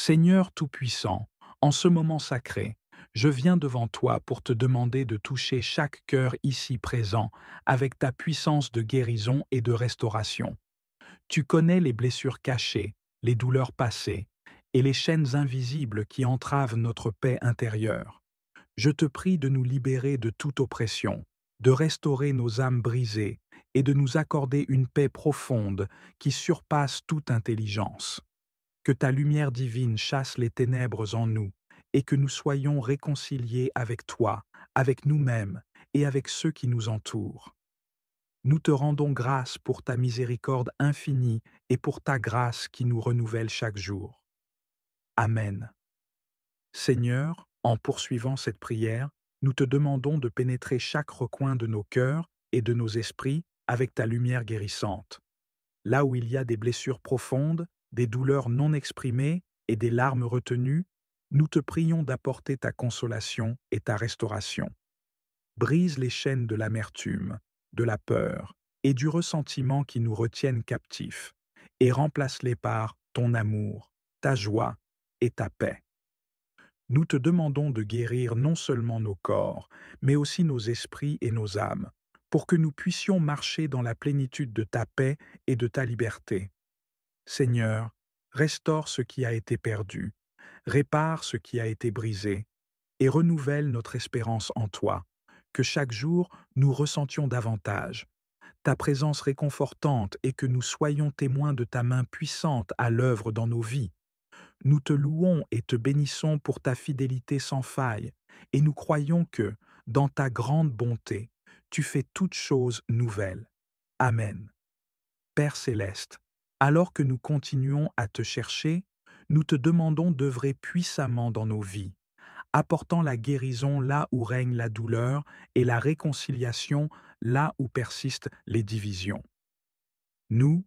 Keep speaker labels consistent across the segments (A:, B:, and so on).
A: Seigneur Tout-Puissant, en ce moment sacré, je viens devant toi pour te demander de toucher chaque cœur ici présent avec ta puissance de guérison et de restauration. Tu connais les blessures cachées, les douleurs passées et les chaînes invisibles qui entravent notre paix intérieure. Je te prie de nous libérer de toute oppression, de restaurer nos âmes brisées et de nous accorder une paix profonde qui surpasse toute intelligence. Que ta lumière divine chasse les ténèbres en nous, et que nous soyons réconciliés avec toi, avec nous-mêmes et avec ceux qui nous entourent. Nous te rendons grâce pour ta miséricorde infinie et pour ta grâce qui nous renouvelle chaque jour. Amen. Seigneur, en poursuivant cette prière, nous te demandons de pénétrer chaque recoin de nos cœurs et de nos esprits avec ta lumière guérissante. Là où il y a des blessures profondes, des douleurs non exprimées et des larmes retenues, nous te prions d'apporter ta consolation et ta restauration. Brise les chaînes de l'amertume, de la peur et du ressentiment qui nous retiennent captifs, et remplace-les par ton amour, ta joie et ta paix. Nous te demandons de guérir non seulement nos corps, mais aussi nos esprits et nos âmes, pour que nous puissions marcher dans la plénitude de ta paix et de ta liberté. Seigneur, restaure ce qui a été perdu, répare ce qui a été brisé, et renouvelle notre espérance en toi, que chaque jour nous ressentions davantage ta présence réconfortante et que nous soyons témoins de ta main puissante à l'œuvre dans nos vies. Nous te louons et te bénissons pour ta fidélité sans faille, et nous croyons que, dans ta grande bonté, tu fais toutes choses nouvelles. Amen. Père céleste, alors que nous continuons à te chercher, nous te demandons d'œuvrer puissamment dans nos vies, apportant la guérison là où règne la douleur et la réconciliation là où persistent les divisions. Nous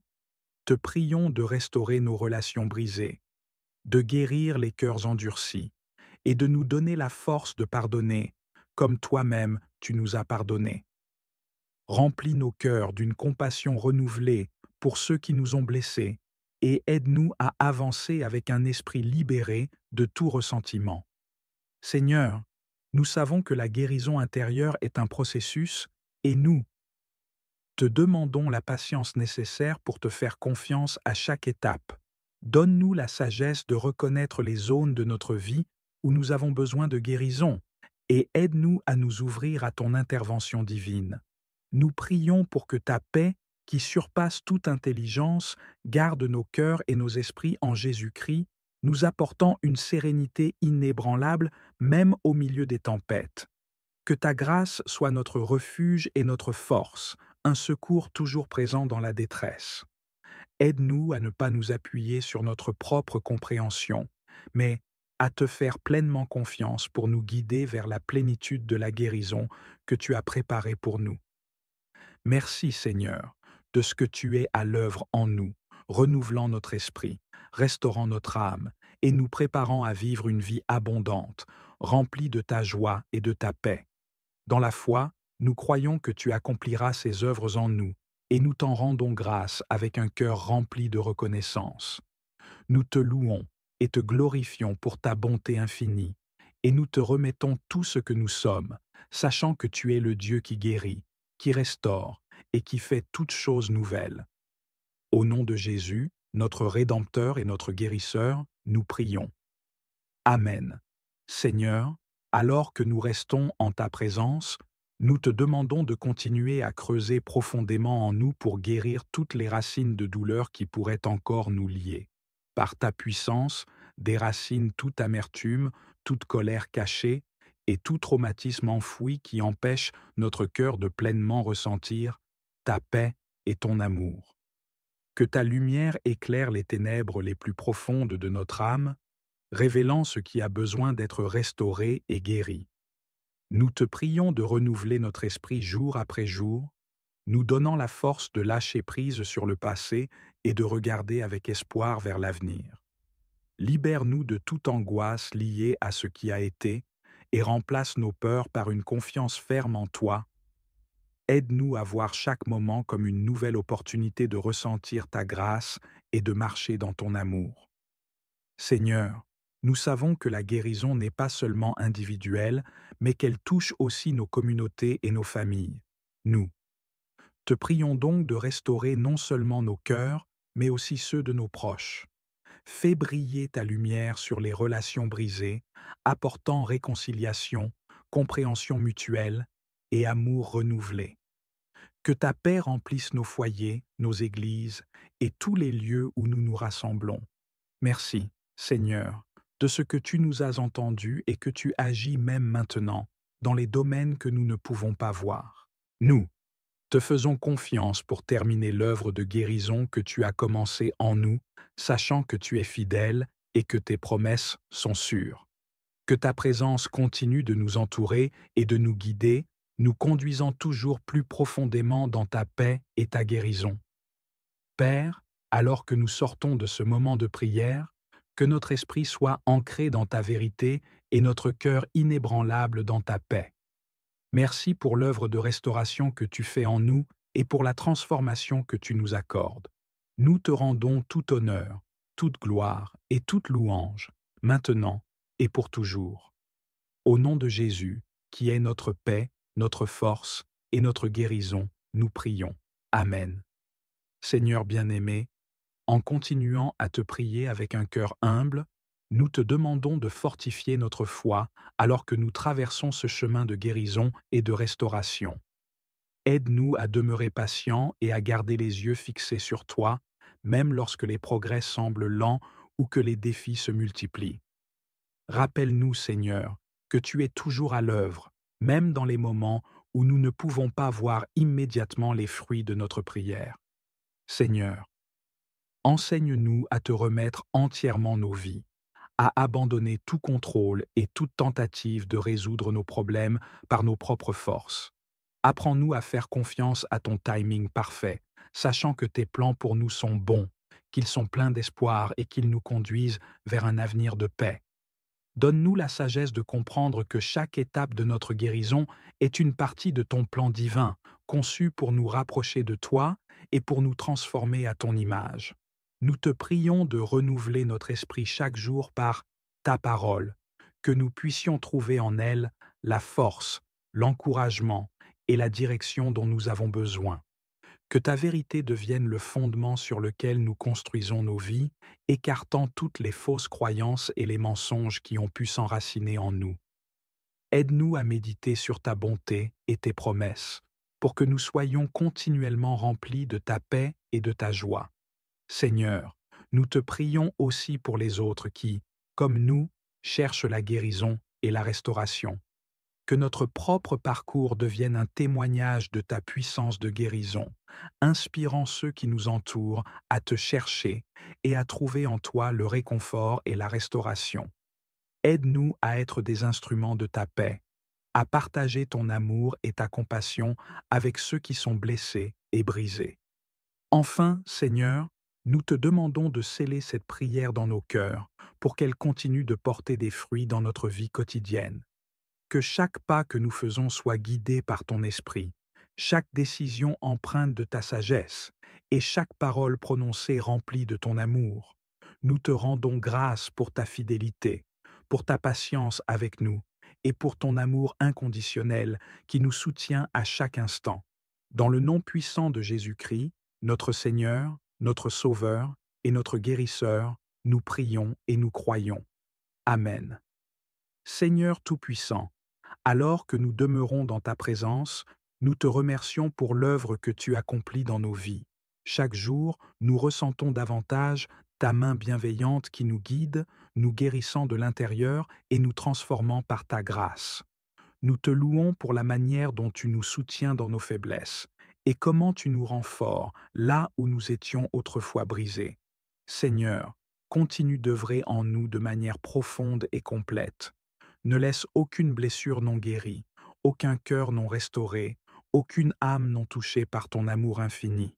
A: te prions de restaurer nos relations brisées, de guérir les cœurs endurcis et de nous donner la force de pardonner, comme toi-même tu nous as pardonné. Remplis nos cœurs d'une compassion renouvelée pour ceux qui nous ont blessés et aide-nous à avancer avec un esprit libéré de tout ressentiment. Seigneur, nous savons que la guérison intérieure est un processus et nous te demandons la patience nécessaire pour te faire confiance à chaque étape. Donne-nous la sagesse de reconnaître les zones de notre vie où nous avons besoin de guérison et aide-nous à nous ouvrir à ton intervention divine. Nous prions pour que ta paix, qui surpasse toute intelligence, garde nos cœurs et nos esprits en Jésus-Christ, nous apportant une sérénité inébranlable même au milieu des tempêtes. Que ta grâce soit notre refuge et notre force, un secours toujours présent dans la détresse. Aide-nous à ne pas nous appuyer sur notre propre compréhension, mais à te faire pleinement confiance pour nous guider vers la plénitude de la guérison que tu as préparée pour nous. Merci Seigneur de ce que tu es à l'œuvre en nous, renouvelant notre esprit, restaurant notre âme et nous préparant à vivre une vie abondante, remplie de ta joie et de ta paix. Dans la foi, nous croyons que tu accompliras ces œuvres en nous, et nous t'en rendons grâce avec un cœur rempli de reconnaissance. Nous te louons et te glorifions pour ta bonté infinie, et nous te remettons tout ce que nous sommes, sachant que tu es le Dieu qui guérit, qui restaure et qui fait toutes choses nouvelles. Au nom de Jésus, notre Rédempteur et notre Guérisseur, nous prions. Amen. Seigneur, alors que nous restons en ta présence, nous te demandons de continuer à creuser profondément en nous pour guérir toutes les racines de douleur qui pourraient encore nous lier. Par ta puissance, déracine toute amertume, toute colère cachée et tout traumatisme enfoui qui empêche notre cœur de pleinement ressentir ta paix et ton amour. Que ta lumière éclaire les ténèbres les plus profondes de notre âme, révélant ce qui a besoin d'être restauré et guéri. Nous te prions de renouveler notre esprit jour après jour, nous donnant la force de lâcher prise sur le passé et de regarder avec espoir vers l'avenir. Libère-nous de toute angoisse liée à ce qui a été et remplace nos peurs par une confiance ferme en toi. Aide-nous à voir chaque moment comme une nouvelle opportunité de ressentir ta grâce et de marcher dans ton amour. Seigneur, nous savons que la guérison n'est pas seulement individuelle, mais qu'elle touche aussi nos communautés et nos familles. Nous te prions donc de restaurer non seulement nos cœurs, mais aussi ceux de nos proches. Fais briller ta lumière sur les relations brisées, apportant réconciliation, compréhension mutuelle et amour renouvelé. Que ta paix remplisse nos foyers, nos églises et tous les lieux où nous nous rassemblons. Merci, Seigneur, de ce que tu nous as entendus et que tu agis même maintenant, dans les domaines que nous ne pouvons pas voir. Nous te faisons confiance pour terminer l'œuvre de guérison que tu as commencée en nous, sachant que tu es fidèle et que tes promesses sont sûres. Que ta présence continue de nous entourer et de nous guider, nous conduisant toujours plus profondément dans ta paix et ta guérison. Père, alors que nous sortons de ce moment de prière, que notre esprit soit ancré dans ta vérité et notre cœur inébranlable dans ta paix. Merci pour l'œuvre de restauration que tu fais en nous et pour la transformation que tu nous accordes. Nous te rendons tout honneur, toute gloire et toute louange, maintenant et pour toujours. Au nom de Jésus, qui est notre paix, notre force et notre guérison, nous prions. Amen. Seigneur bien-aimé, en continuant à te prier avec un cœur humble, nous te demandons de fortifier notre foi alors que nous traversons ce chemin de guérison et de restauration. Aide-nous à demeurer patients et à garder les yeux fixés sur toi, même lorsque les progrès semblent lents ou que les défis se multiplient. Rappelle-nous, Seigneur, que tu es toujours à l'œuvre, même dans les moments où nous ne pouvons pas voir immédiatement les fruits de notre prière. Seigneur, enseigne-nous à te remettre entièrement nos vies, à abandonner tout contrôle et toute tentative de résoudre nos problèmes par nos propres forces. Apprends-nous à faire confiance à ton timing parfait, sachant que tes plans pour nous sont bons, qu'ils sont pleins d'espoir et qu'ils nous conduisent vers un avenir de paix. Donne-nous la sagesse de comprendre que chaque étape de notre guérison est une partie de ton plan divin, conçu pour nous rapprocher de toi et pour nous transformer à ton image. Nous te prions de renouveler notre esprit chaque jour par ta parole, que nous puissions trouver en elle la force, l'encouragement et la direction dont nous avons besoin. Que ta vérité devienne le fondement sur lequel nous construisons nos vies, écartant toutes les fausses croyances et les mensonges qui ont pu s'enraciner en nous. Aide-nous à méditer sur ta bonté et tes promesses, pour que nous soyons continuellement remplis de ta paix et de ta joie. Seigneur, nous te prions aussi pour les autres qui, comme nous, cherchent la guérison et la restauration. Que notre propre parcours devienne un témoignage de ta puissance de guérison, inspirant ceux qui nous entourent à te chercher et à trouver en toi le réconfort et la restauration. Aide-nous à être des instruments de ta paix, à partager ton amour et ta compassion avec ceux qui sont blessés et brisés. Enfin, Seigneur, nous te demandons de sceller cette prière dans nos cœurs pour qu'elle continue de porter des fruits dans notre vie quotidienne. Que chaque pas que nous faisons soit guidé par ton esprit, chaque décision empreinte de ta sagesse, et chaque parole prononcée remplie de ton amour. Nous te rendons grâce pour ta fidélité, pour ta patience avec nous, et pour ton amour inconditionnel qui nous soutient à chaque instant. Dans le nom puissant de Jésus-Christ, notre Seigneur, notre Sauveur et notre Guérisseur, nous prions et nous croyons. Amen. Seigneur Tout-Puissant, alors que nous demeurons dans ta présence, nous te remercions pour l'œuvre que tu accomplis dans nos vies. Chaque jour, nous ressentons davantage ta main bienveillante qui nous guide, nous guérissant de l'intérieur et nous transformant par ta grâce. Nous te louons pour la manière dont tu nous soutiens dans nos faiblesses et comment tu nous rends forts là où nous étions autrefois brisés. Seigneur, continue d'œuvrer en nous de manière profonde et complète. Ne laisse aucune blessure non guérie, aucun cœur non restauré, aucune âme non touchée par ton amour infini.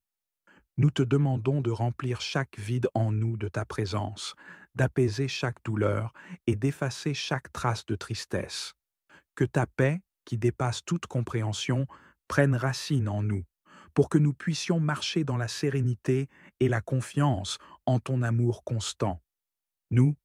A: Nous te demandons de remplir chaque vide en nous de ta présence, d'apaiser chaque douleur et d'effacer chaque trace de tristesse. Que ta paix, qui dépasse toute compréhension, prenne racine en nous, pour que nous puissions marcher dans la sérénité et la confiance en ton amour constant. Nous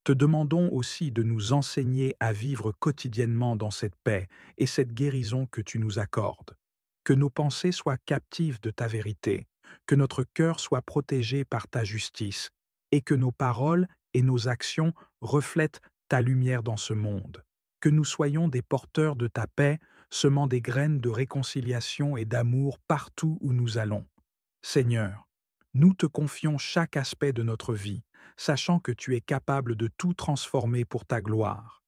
A: Te demandons aussi de nous enseigner à vivre quotidiennement dans cette paix et cette guérison que tu nous accordes. Que nos pensées soient captives de ta vérité, que notre cœur soit protégé par ta justice, et que nos paroles et nos actions reflètent ta lumière dans ce monde. Que nous soyons des porteurs de ta paix, semant des graines de réconciliation et d'amour partout où nous allons. Seigneur, nous te confions chaque aspect de notre vie, sachant que tu es capable de tout transformer pour ta gloire.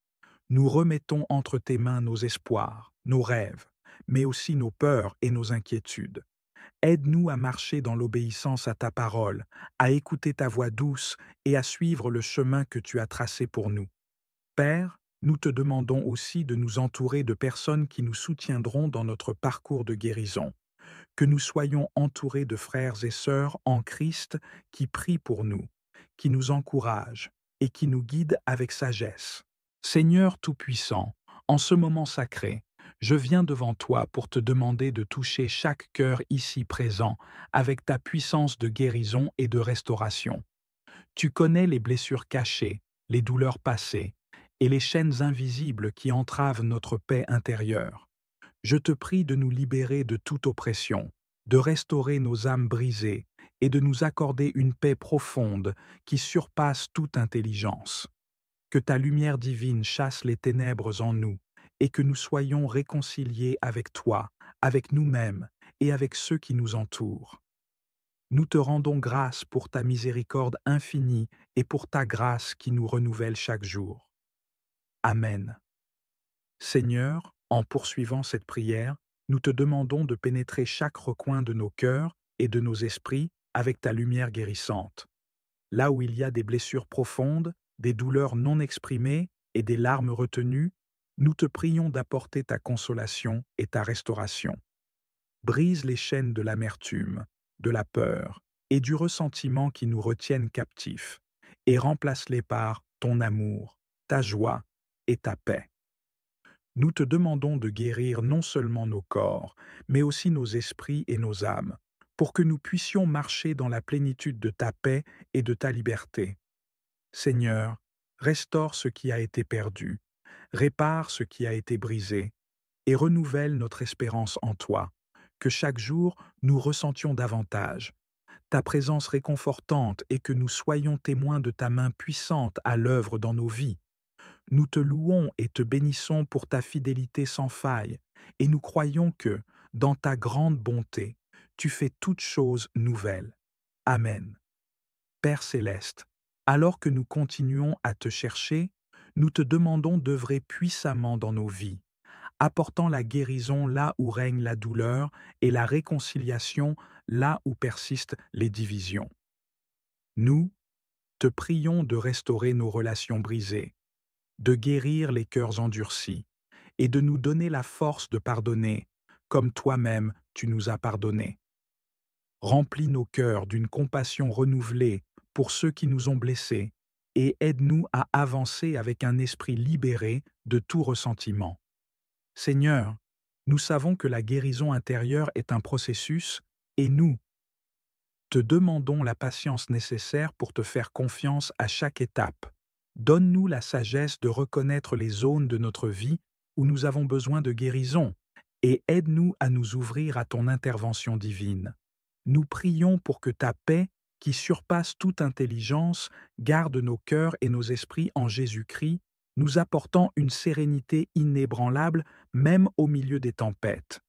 A: Nous remettons entre tes mains nos espoirs, nos rêves, mais aussi nos peurs et nos inquiétudes. Aide-nous à marcher dans l'obéissance à ta parole, à écouter ta voix douce et à suivre le chemin que tu as tracé pour nous. Père, nous te demandons aussi de nous entourer de personnes qui nous soutiendront dans notre parcours de guérison. Que nous soyons entourés de frères et sœurs en Christ qui prient pour nous, qui nous encouragent et qui nous guident avec sagesse. Seigneur Tout-Puissant, en ce moment sacré, je viens devant toi pour te demander de toucher chaque cœur ici présent avec ta puissance de guérison et de restauration. Tu connais les blessures cachées, les douleurs passées et les chaînes invisibles qui entravent notre paix intérieure. Je te prie de nous libérer de toute oppression, de restaurer nos âmes brisées et de nous accorder une paix profonde qui surpasse toute intelligence. Que ta lumière divine chasse les ténèbres en nous et que nous soyons réconciliés avec toi, avec nous-mêmes et avec ceux qui nous entourent. Nous te rendons grâce pour ta miséricorde infinie et pour ta grâce qui nous renouvelle chaque jour. Amen. Seigneur, en poursuivant cette prière, nous te demandons de pénétrer chaque recoin de nos cœurs et de nos esprits avec ta lumière guérissante. Là où il y a des blessures profondes, des douleurs non exprimées et des larmes retenues, nous te prions d'apporter ta consolation et ta restauration. Brise les chaînes de l'amertume, de la peur et du ressentiment qui nous retiennent captifs, et remplace-les par ton amour, ta joie et ta paix. Nous te demandons de guérir non seulement nos corps, mais aussi nos esprits et nos âmes, pour que nous puissions marcher dans la plénitude de ta paix et de ta liberté. Seigneur, restaure ce qui a été perdu, répare ce qui a été brisé, et renouvelle notre espérance en toi, que chaque jour nous ressentions davantage ta présence réconfortante et que nous soyons témoins de ta main puissante à l'œuvre dans nos vies. Nous te louons et te bénissons pour ta fidélité sans faille, et nous croyons que, dans ta grande bonté, tu fais toutes choses nouvelles. Amen. Père céleste, alors que nous continuons à te chercher, nous te demandons d'œuvrer puissamment dans nos vies, apportant la guérison là où règne la douleur et la réconciliation là où persistent les divisions. Nous te prions de restaurer nos relations brisées, de guérir les cœurs endurcis et de nous donner la force de pardonner, comme toi-même tu nous as pardonné. Remplis nos cœurs d'une compassion renouvelée pour ceux qui nous ont blessés et aide-nous à avancer avec un esprit libéré de tout ressentiment. Seigneur, nous savons que la guérison intérieure est un processus et nous te demandons la patience nécessaire pour te faire confiance à chaque étape. Donne-nous la sagesse de reconnaître les zones de notre vie où nous avons besoin de guérison et aide-nous à nous ouvrir à ton intervention divine. Nous prions pour que ta paix, qui surpasse toute intelligence, garde nos cœurs et nos esprits en Jésus-Christ, nous apportant une sérénité inébranlable même au milieu des tempêtes.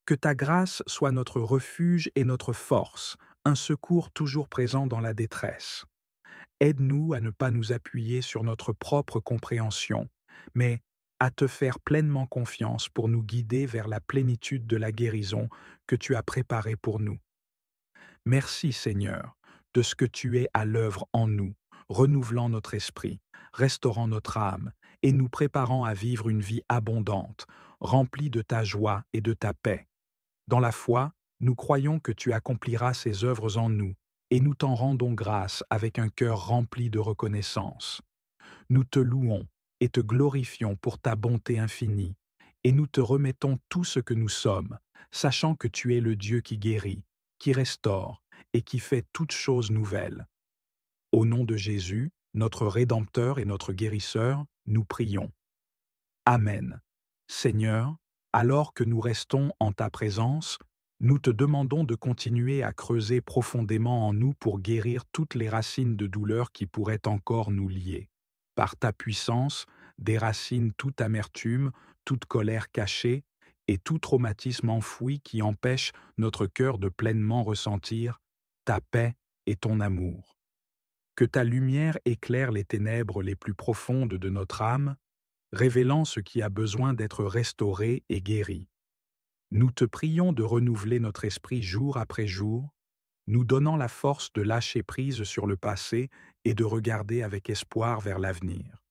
A: Que ta grâce soit notre refuge et notre force, un secours toujours présent dans la détresse. Aide-nous à ne pas nous appuyer sur notre propre compréhension, mais à te faire pleinement confiance pour nous guider vers la plénitude de la guérison que tu as préparée pour nous. Merci Seigneur de ce que tu es à l'œuvre en nous, renouvelant notre esprit, restaurant notre âme et nous préparant à vivre une vie abondante, remplie de ta joie et de ta paix. Dans la foi, nous croyons que tu accompliras ces œuvres en nous et nous t'en rendons grâce avec un cœur rempli de reconnaissance. Nous te louons et te glorifions pour ta bonté infinie et nous te remettons tout ce que nous sommes, sachant que tu es le Dieu qui guérit, qui restaure et qui fait toutes choses nouvelles. Au nom de Jésus, notre Rédempteur et notre Guérisseur, nous prions. Amen. Seigneur, alors que nous restons en ta présence, nous te demandons de continuer à creuser profondément en nous pour guérir toutes les racines de douleur qui pourraient encore nous lier. Par ta puissance, déracine toute amertume, toute colère cachée et tout traumatisme enfoui qui empêche notre cœur de pleinement ressentir ta paix et ton amour. Que ta lumière éclaire les ténèbres les plus profondes de notre âme, révélant ce qui a besoin d'être restauré et guéri. Nous te prions de renouveler notre esprit jour après jour, nous donnant la force de lâcher prise sur le passé et de regarder avec espoir vers l'avenir.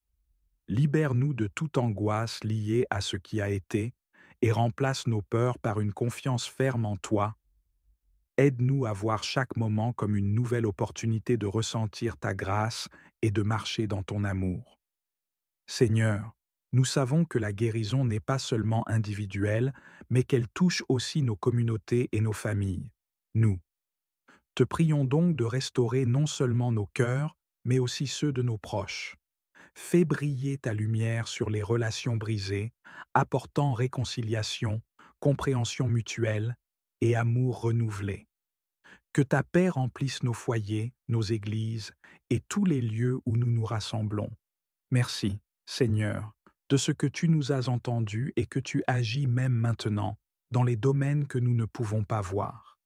A: Libère-nous de toute angoisse liée à ce qui a été et remplace nos peurs par une confiance ferme en toi. Aide-nous à voir chaque moment comme une nouvelle opportunité de ressentir ta grâce et de marcher dans ton amour. Seigneur, nous savons que la guérison n'est pas seulement individuelle, mais qu'elle touche aussi nos communautés et nos familles. Nous te prions donc de restaurer non seulement nos cœurs, mais aussi ceux de nos proches. Fais briller ta lumière sur les relations brisées, apportant réconciliation, compréhension mutuelle et amour renouvelé. Que ta paix remplisse nos foyers, nos églises et tous les lieux où nous nous rassemblons. Merci, Seigneur, de ce que tu nous as entendus et que tu agis même maintenant, dans les domaines que nous ne pouvons pas voir.